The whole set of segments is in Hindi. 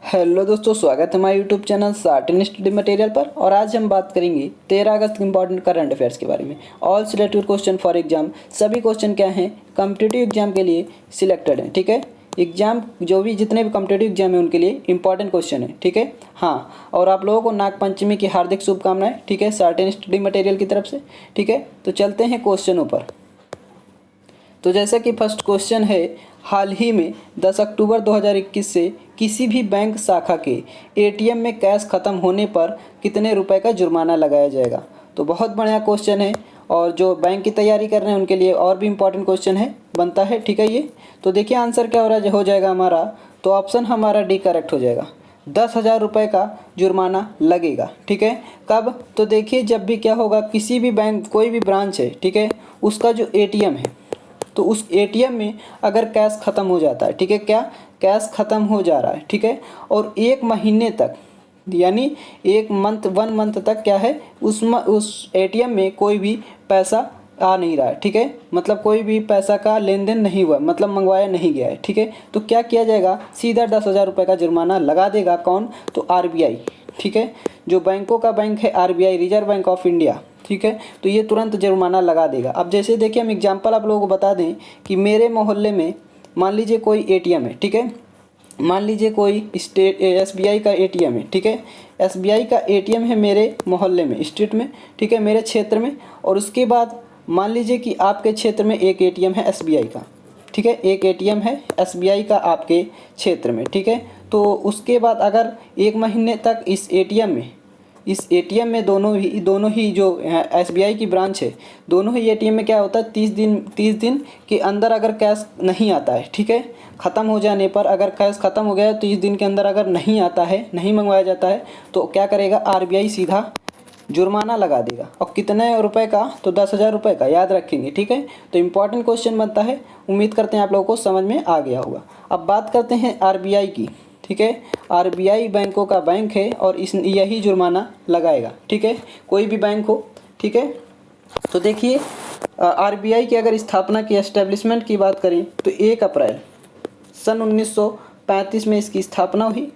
हेलो दोस्तों, स्वागत है हमारे YouTube channel certain study material पर। और आज हम बात करेंगे 13 अगस्त के इंपॉर्टेंट करंट अफेयर्स के बारे में। All selected question for exam, सभी क्वेश्चन क्या हैं, कॉम्पिटिटिव एग्जाम के लिए सिलेक्टेड हैं। ठीक है, एग्जाम जो भी जितने भी कॉम्पिटिटिव एग्जाम है उनके लिए इंपॉर्टेंट क्वेश्चन है। ठीक है, हाँ, और आप लोगों को नाग पंचमी की हार्दिक शुभकामनाएं। ठीक है, सर्टेन स्टडी मटेरियल की तरफ से। ठीक है, तो चलते हैं क्वेश्चनों पर। तो जैसा कि फर्स्ट क्वेश्चन है, हाल ही में 10 अक्टूबर 2021 से किसी भी बैंक शाखा के एटीएम में कैश खत्म होने पर कितने रुपए का जुर्माना लगाया जाएगा। तो बहुत बढ़िया क्वेश्चन है, और जो बैंक की तैयारी कर रहे हैं उनके लिए और भी इम्पोर्टेंट क्वेश्चन है बनता है। ठीक है, ये तो देखिए आंसर क्या हो जाएगा हमारा। तो ऑप्शन हमारा डी करेक्ट हो जाएगा। 10,000 रुपये का जुर्माना लगेगा। ठीक है, कब? तो देखिए जब भी क्या होगा, किसी भी बैंक कोई भी ब्रांच है, ठीक है, उसका जो एटीएम है, तो उस एटीएम में अगर कैश ख़त्म हो जाता है, ठीक है, क्या कैश ख़त्म हो जा रहा है, ठीक है, और 1 महीने तक यानी 1 मंथ तक क्या है, उस एटीएम में कोई भी पैसा आ नहीं रहा है। ठीक है, मतलब कोई भी पैसा का लेन देन नहीं हुआ, मतलब मंगवाया नहीं गया है। ठीक है, तो क्या किया जाएगा, सीधा 10,000 रुपये का जुर्माना लगा देगा। कौन? तो आरबीआई। ठीक है, जो बैंकों का बैंक है RBI, reserve bank of India. ठीक है, तो ये तुरंत जुर्माना लगा देगा। अब जैसे देखिए हम एग्जांपल आप लोगों को बता दें कि मेरे मोहल्ले में मान लीजिए कोई एटीएम है। ठीक है, मान लीजिए कोई एसबीआई का एटीएम है। ठीक है, एसबीआई का एटीएम है मेरे मोहल्ले में, स्ट्रीट में। ठीक है, मेरे क्षेत्र में। और उसके बाद मान लीजिए कि आपके क्षेत्र में एक एटीएम है एसबीआई का। ठीक है, एक एटीएम है एसबीआई का आपके क्षेत्र में। ठीक है, तो उसके बाद अगर 1 महीने तक इस एटीएम में दोनों ही जो एसबीआई की ब्रांच है, दोनों ही एटीएम में क्या होता है, 30 दिन के अंदर अगर कैश नहीं आता है, ठीक है, ख़त्म हो जाने पर अगर कैश ख़त्म हो गया, 30 दिन के अंदर अगर नहीं आता है, नहीं मंगवाया जाता है, तो क्या करेगा, आरबीआई सीधा जुर्माना लगा देगा। और कितने रुपए का? तो 10,000 रुपये का, याद रखेंगे। ठीक है, तो इम्पॉर्टेंट क्वेश्चन बनता है। उम्मीद करते हैं आप लोगों को समझ में आ गया होगा। अब बात करते हैं आरबीआई की। ठीक है, आरबीआई बैंकों का बैंक है और यही जुर्माना लगाएगा। ठीक है, कोई भी बैंक हो। ठीक है, तो देखिए आरबीआई की अगर स्थापना की, एस्टेब्लिशमेंट की बात करें तो 1 अप्रैल सन 1935 में इसकी स्थापना हुई।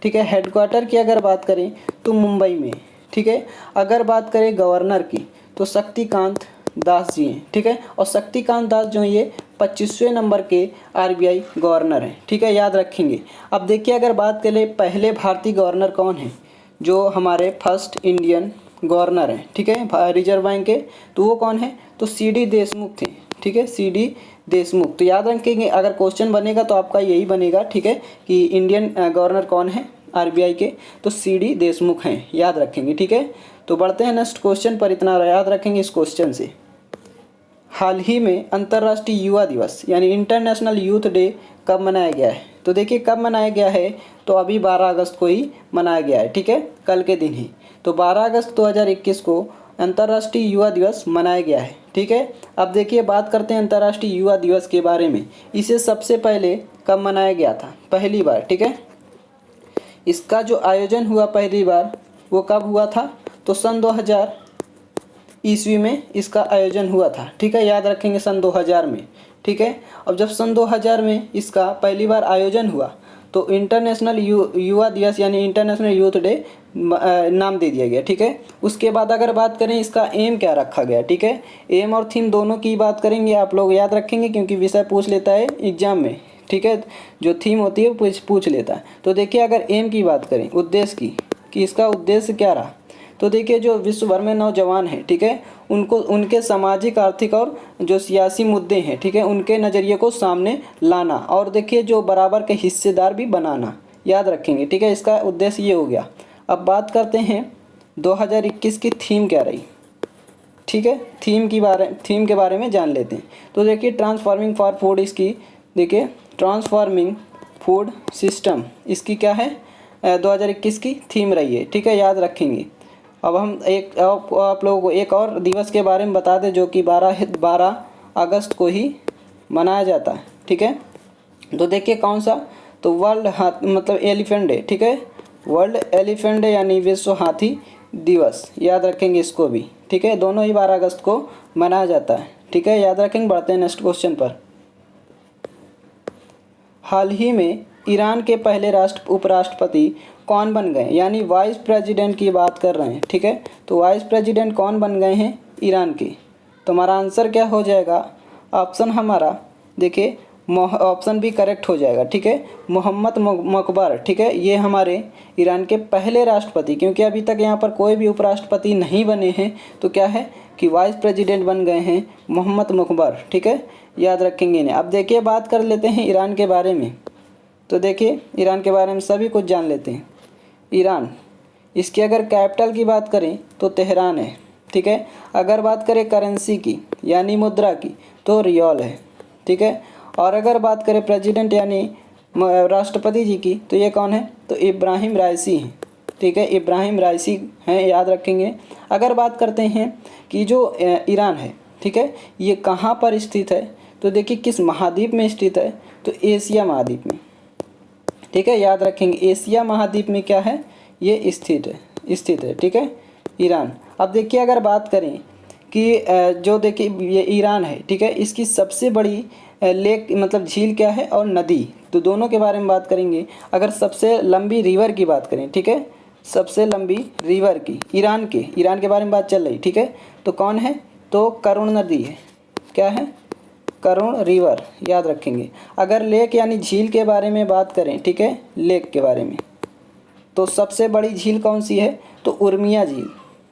ठीक है, हेडक्वार्टर की अगर बात करें तो मुंबई में। ठीक है, अगर बात करें गवर्नर की तो शक्तिकांत दास जी हैं। ठीक है, और शक्तिकांत दास जो ये 25वें नंबर के आरबीआई गवर्नर हैं। ठीक है, याद रखेंगे। अब देखिए अगर बात करें पहले भारतीय गवर्नर कौन है, जो हमारे फर्स्ट इंडियन गवर्नर हैं, ठीक है, रिजर्व बैंक के, तो वो कौन है, तो सीडी देशमुख थे। ठीक है, सीडी देशमुख। तो याद रखेंगे, अगर क्वेश्चन बनेगा तो आपका यही बनेगा। ठीक है, कि इंडियन गवर्नर कौन है आरबीआई के, तो सीडी देशमुख हैं, याद रखेंगे। ठीक है, तो बढ़ते हैं नेक्स्ट क्वेश्चन पर। इतना याद रखेंगे इस क्वेश्चन से। हाल ही में अंतर्राष्ट्रीय युवा दिवस यानी इंटरनेशनल यूथ डे कब मनाया गया है? तो देखिए कब मनाया गया है, तो अभी 12 अगस्त को ही मनाया गया है। ठीक है, कल के दिन ही। तो 12 अगस्त 2021 को अंतर्राष्ट्रीय युवा दिवस मनाया गया है। ठीक है, अब देखिए बात करते हैं अंतर्राष्ट्रीय युवा दिवस के बारे में। इसे सबसे पहले कब मनाया गया था? पहली बार। ठीक है, इसका जो आयोजन हुआ पहली बार वो कब हुआ था? तो सन 2000 ईस्वी में इसका आयोजन हुआ था। ठीक है, याद रखेंगे, सन 2000 में। ठीक है, अब जब सन 2000 में इसका पहली बार आयोजन हुआ तो इंटरनेशनल युवा दिवस यानी इंटरनेशनल यूथ डे नाम दे दिया गया। ठीक है, उसके बाद अगर बात करें इसका एम क्या रखा गया। ठीक है, एम और थीम दोनों की बात करेंगे, आप लोग याद रखेंगे क्योंकि विषय पूछ लेता है एग्जाम में। ठीक है, जो थीम होती है वो पूछ लेता है। तो देखिए अगर एम की बात करें, उद्देश्य की, कि इसका उद्देश्य क्या रहा, तो देखिए जो विश्व भर में नौजवान हैं, ठीक है, उनको उनके सामाजिक, आर्थिक और जो सियासी मुद्दे हैं, ठीक है, उनके नज़रिए को सामने लाना, और देखिए जो बराबर के हिस्सेदार भी बनाना, याद रखेंगे। ठीक है, इसका उद्देश्य ये हो गया। अब बात करते हैं 2021 की थीम क्या रही। ठीक है, थीम के बारे में जान लेते हैं। तो देखिए ट्रांसफॉर्मिंग फॉर फूड, इसकी देखिए ट्रांसफॉर्मिंग फूड सिस्टम, इसकी क्या है, 2021 की थीम रही है। ठीक है, याद रखेंगे। अब हम आप लोगों को एक और दिवस के बारे में बता दें जो कि 12 अगस्त को ही मनाया जाता है। ठीक है, तो देखिए कौन सा, तो वर्ल्ड हाथी मतलब एलिफेंट डे। ठीक है, वर्ल्ड एलिफेंट डे यानी विश्व हाथी दिवस, याद रखेंगे इसको भी। ठीक है, दोनों ही 12 अगस्त को मनाया जाता है। ठीक है, याद रखेंगे। बढ़ते हैं नेक्स्ट क्वेश्चन पर। हाल ही में ईरान के पहले उपराष्ट्रपति कौन बन गए, यानी वाइस प्रेसिडेंट की बात कर रहे हैं, ठीक है। तो वाइस प्रेसिडेंट कौन बन गए हैं ईरान के, तो हमारा आंसर क्या हो जाएगा, ऑप्शन हमारा देखिए ऑप्शन भी करेक्ट हो जाएगा, ठीक है, मोहम्मद मकबर, ठीक है। ये हमारे ईरान के पहले राष्ट्रपति, क्योंकि अभी तक यहाँ पर कोई भी उपराष्ट्रपति नहीं बने हैं, तो क्या है कि वाइस प्रेसिडेंट बन गए हैं मोहम्मद मकबर, ठीक है, याद रखेंगे इन्हें। अब देखिए बात कर लेते हैं ईरान के बारे में। तो देखिए ईरान के बारे में सभी कुछ जान लेते हैं। ईरान, इसकी अगर कैपिटल की बात करें तो तेहरान है, ठीक है। अगर बात करें करेंसी की यानी मुद्रा की तो रियाल है, ठीक है। और अगर बात करें प्रेसिडेंट यानी राष्ट्रपति जी की तो ये कौन है, तो इब्राहिम राइसी हैं, ठीक है, इब्राहिम राइसी हैं, याद रखेंगे। अगर बात करते हैं कि जो ईरान है, ठीक है, ये कहाँ पर स्थित है, तो देखिए किस महाद्वीप में स्थित है, तो एशिया महाद्वीप में, ठीक है, याद रखेंगे एशिया महाद्वीप में क्या है, ये स्थित है, ठीक है, ईरान। अब देखिए अगर बात करें कि जो देखिए ये ईरान है, ठीक है, इसकी सबसे बड़ी लेक मतलब झील क्या है और नदी, तो दोनों के बारे में बात करेंगे। अगर सबसे लंबी रिवर की बात करें, ठीक है, सबसे लंबी रिवर की ईरान के बारे में बात चल रही, ठीक है, तो कौन है, तो करुण नदी है, क्या है, करुण रिवर, याद रखेंगे। अगर लेक यानी झील के बारे में बात करें, ठीक है, लेक के बारे में, तो सबसे बड़ी झील कौन सी है, तो उर्मिया झील,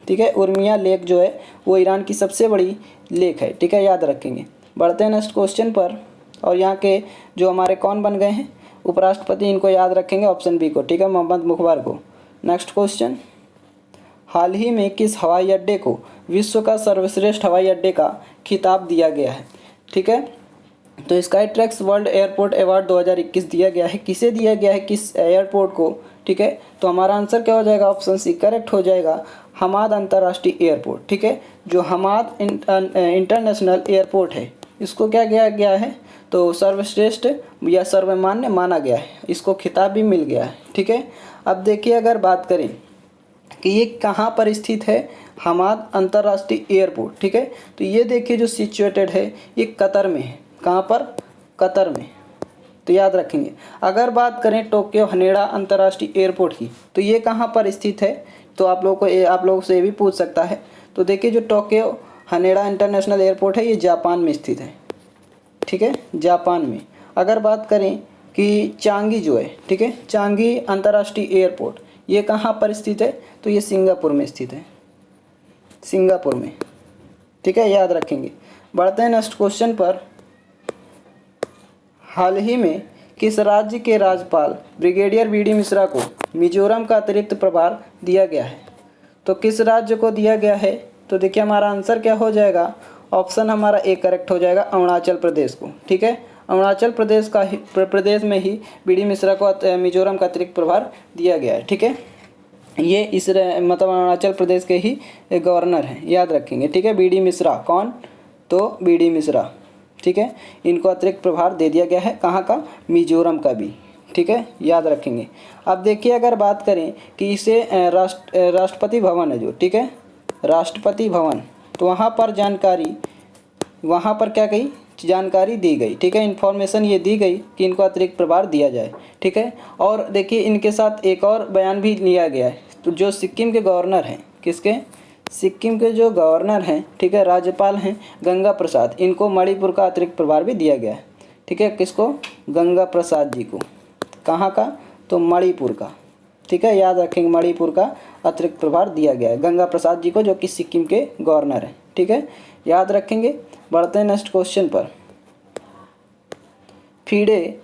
ठीक है, उर्मिया लेक जो है वो ईरान की सबसे बड़ी लेक है, ठीक है, याद रखेंगे। बढ़ते हैं नेक्स्ट क्वेश्चन पर। और यहाँ के जो हमारे कौन बन गए हैं उपराष्ट्रपति, इनको याद रखेंगे ऑप्शन बी को, ठीक है, मोहम्मद मुखबर को। नेक्स्ट क्वेश्चन, हाल ही में किस हवाई अड्डे को विश्व का सर्वश्रेष्ठ हवाई अड्डे का खिताब दिया गया है, ठीक है, तो sky tracks world airport award 2021 दिया गया है, किसे दिया गया है, किस एयरपोर्ट को, ठीक है, तो हमारा आंसर क्या हो जाएगा, ऑप्शन सी करेक्ट हो जाएगा, हमाद अंतर्राष्ट्रीय एयरपोर्ट, ठीक है, जो हमाद इंटरनेशनल एयरपोर्ट है, इसको क्या किया गया है, तो सर्वश्रेष्ठ या सर्वमान्य माना गया है, इसको खिताब भी मिल गया है, ठीक है। अब देखिए अगर बात करें कि ये कहाँ पर स्थित है, हमाद अंतर्राष्ट्रीय एयरपोर्ट, ठीक है, तो ये देखिए जो सिचुएटेड है ये कतर में है, कहाँ पर, कतर में, तो याद रखेंगे। अगर बात करें टोक्यो हनेडा अंतर्राष्ट्रीय एयरपोर्ट की, तो ये कहाँ पर स्थित है, तो आप लोगों से ये भी पूछ सकता है। तो देखिए जो टोक्यो हनेडा इंटरनेशनल एयरपोर्ट है ये जापान में स्थित है, ठीक है, जापान में। अगर बात करें कि चांगी जो है, ठीक है, चांगी अंतर्राष्ट्रीय एयरपोर्ट ये कहाँ पर स्थित है, तो ये सिंगापुर में स्थित है, सिंगापुर में, ठीक है, याद रखेंगे। बढ़ते हैं नेक्स्ट क्वेश्चन पर। हाल ही में किस राज्य के राज्यपाल ब्रिगेडियर बी.डी. मिश्रा को मिजोरम का अतिरिक्त प्रभार दिया गया है, तो किस राज्य को दिया गया है, तो देखिए हमारा आंसर क्या हो जाएगा, ऑप्शन हमारा ए करेक्ट हो जाएगा, अरुणाचल प्रदेश को, ठीक है, अरुणाचल प्रदेश में ही बी.डी. मिश्रा को मिजोरम का अतिरिक्त प्रभार दिया गया है, ठीक है। ये इस मतलब अरुणाचल प्रदेश के ही गवर्नर हैं, याद रखेंगे, ठीक है, बी.डी. मिश्रा कौन, तो बी.डी. मिश्रा, ठीक है, इनको अतिरिक्त प्रभार दे दिया गया है, कहाँ का, मिजोरम का भी, ठीक है, याद रखेंगे। अब देखिए अगर बात करें कि इसे राष्ट्रपति भवन है जो, ठीक है, राष्ट्रपति भवन, तो वहाँ पर क्या कही जानकारी दी गई, ठीक है, इन्फॉर्मेशन ये दी गई कि इनको अतिरिक्त प्रभार दिया जाए, ठीक है। और देखिए इनके साथ एक और बयान भी लिया गया है, तो जो सिक्किम के गवर्नर हैं, किसके, सिक्किम के जो गवर्नर हैं, ठीक है, राज्यपाल हैं गंगा प्रसाद, इनको मणिपुर का अतिरिक्त प्रभार भी दिया गया है, ठीक है, किसको, गंगा प्रसाद जी को, कहाँ का, तो मणिपुर का, ठीक है, याद रखेंगे, मणिपुर का अतिरिक्त प्रभार दिया गया है गंगा प्रसाद जी को, जो कि सिक्किम के गवर्नर हैं, ठीक है, याद रखेंगे। बढ़ते हैं नेक्स्ट क्वेश्चन पर। फीडे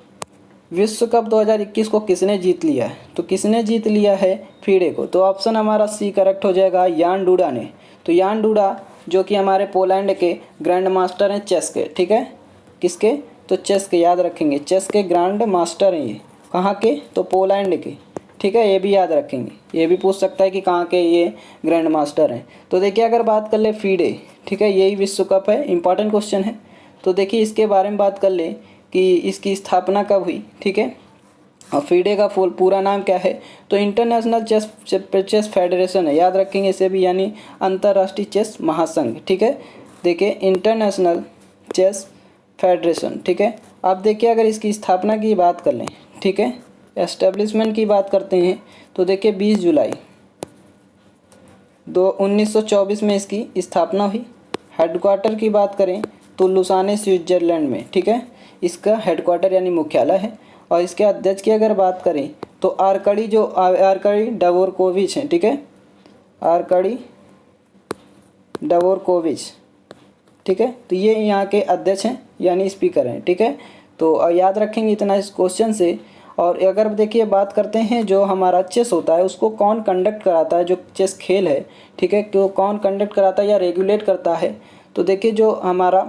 विश्व कप 2021 को किसने जीत लिया है, तो किसने जीत लिया है फीडे को, तो ऑप्शन हमारा सी करेक्ट हो जाएगा, यान डूडा ने। तो यान डूडा जो कि हमारे पोलैंड के ग्रैंड मास्टर हैं चेस के, ठीक है, किसके, तो चेस के, याद रखेंगे, चेस के ग्रैंड मास्टर हैं ये, कहाँ के, तो पोलैंड के, ठीक है, ये भी याद रखेंगे, ये भी पूछ सकता है कि कहाँ के ये ग्रैंड मास्टर हैं। तो देखिए अगर बात कर ले फीडे, ठीक है, यही विश्व कप है, इंपॉर्टेंट क्वेश्चन है। तो देखिए इसके बारे में बात कर ले कि इसकी स्थापना कब हुई, ठीक है, और फीडे का पूरा नाम क्या है, तो इंटरनेशनल चेस फेडरेशन है, याद रखेंगे इसे भी, यानी अंतर्राष्ट्रीय चेस महासंघ, ठीक है, देखिए इंटरनेशनल चेस फेडरेशन, ठीक है। अब देखिए अगर इसकी स्थापना की बात कर लें, ठीक है। एस्टेब्लिशमेंट की बात करते हैं तो देखिए 20 जुलाई 1924 में इसकी स्थापना हुई। हेडक्वार्टर की बात करें तो लुसाने स्विट्ज़रलैंड में, ठीक है, इसका हेडक्वार्टर यानी मुख्यालय है। और इसके अध्यक्ष की अगर बात करें तो आर्कडी डवोरकोविच हैं, ठीक है, आर्कडी डवोरकोविच, ठीक है। तो ये यहाँ के अध्यक्ष हैं यानी स्पीकर हैं, ठीक है। तो याद रखेंगे इतना इस क्वेश्चन से। और अगर देखिए बात करते हैं जो हमारा चेस होता है उसको कौन कंडक्ट कराता है, जो चेस खेल है, ठीक है, तो कौन कंडक्ट कराता है या रेगुलेट करता है, तो देखिए जो हमारा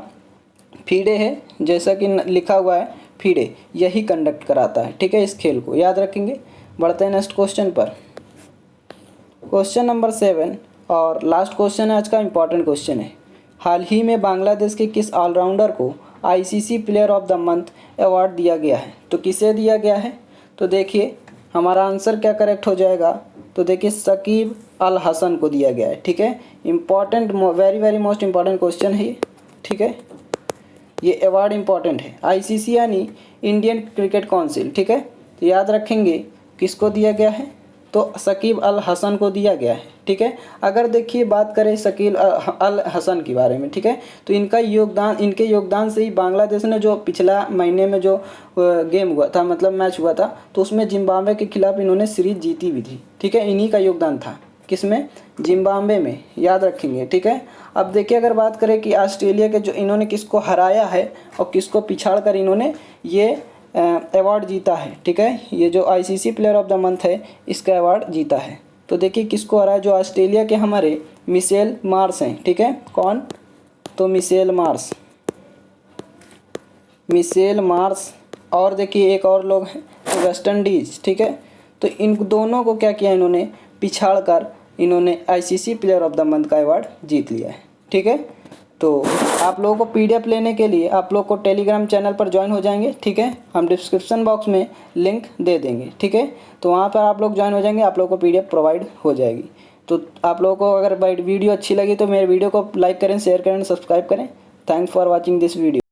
फीडे है, जैसा कि लिखा हुआ है फीडे, यही कंडक्ट कराता है, ठीक है, इस खेल को याद रखेंगे। बढ़ते हैं नेक्स्ट क्वेश्चन पर। क्वेश्चन नंबर 7 और लास्ट क्वेश्चन है आज का, इम्पॉर्टेंट क्वेश्चन है। हाल ही में बांग्लादेश के किस ऑलराउंडर को ICC player of the month award दिया गया है? तो किसे दिया गया है? तो देखिए हमारा आंसर क्या करेक्ट हो जाएगा, तो देखिए शकीब अल हसन को दिया गया है, ठीक है। Important, very most important question है ये, ठीक है। ये अवार्ड इम्पॉर्टेंट है, आईसीसी यानी इंडियन क्रिकेट काउंसिल, ठीक है। तो याद रखेंगे किसको दिया गया है, तो शकीब अल हसन को दिया गया है, ठीक है। अगर देखिए बात करें शकीब अल हसन के बारे में, ठीक है, तो इनके योगदान से ही बांग्लादेश ने जो पिछला महीने में जो गेम हुआ था, मतलब मैच हुआ था, तो उसमें जिम्बाब्वे के खिलाफ इन्होंने सीरीज जीती भी थी, ठीक है। इन्हीं का योगदान था, किसमें? जिम्बाब्वे में, याद रखेंगे, ठीक है। अब देखिए अगर बात करें कि ऑस्ट्रेलिया के जो इन्होंने किसको हराया है और किसको पिछाड़ कर इन्होंने ये अवार्ड जीता है, ठीक है। ये जो ICC player of the month है इसका अवार्ड जीता है। तो देखिए किसको हराया, जो ऑस्ट्रेलिया के हमारे मिशेल मार्श हैं, ठीक है। कौन? तो मिशेल मार्श। और देखिए एक और लोग हैं तो वेस्ट इंडीज़, ठीक है। तो इन दोनों को क्या किया, इन्होंने पिछाड़ कर इन्होंने ICC player of the month का अवार्ड जीत लिया है, ठीक है। तो आप लोगों को पीडीएफ लेने के लिए आप लोग को टेलीग्राम चैनल पर ज्वाइन हो जाएंगे, ठीक है। हम डिस्क्रिप्शन बॉक्स में लिंक दे देंगे, ठीक है। तो वहाँ पर आप लोग ज्वाइन हो जाएंगे, आप लोगों को पीडीएफ प्रोवाइड हो जाएगी। तो आप लोगों को अगर वीडियो अच्छी लगी तो मेरे वीडियो को लाइक करें, शेयर करें, सब्सक्राइब करें। Thanks for watching this video.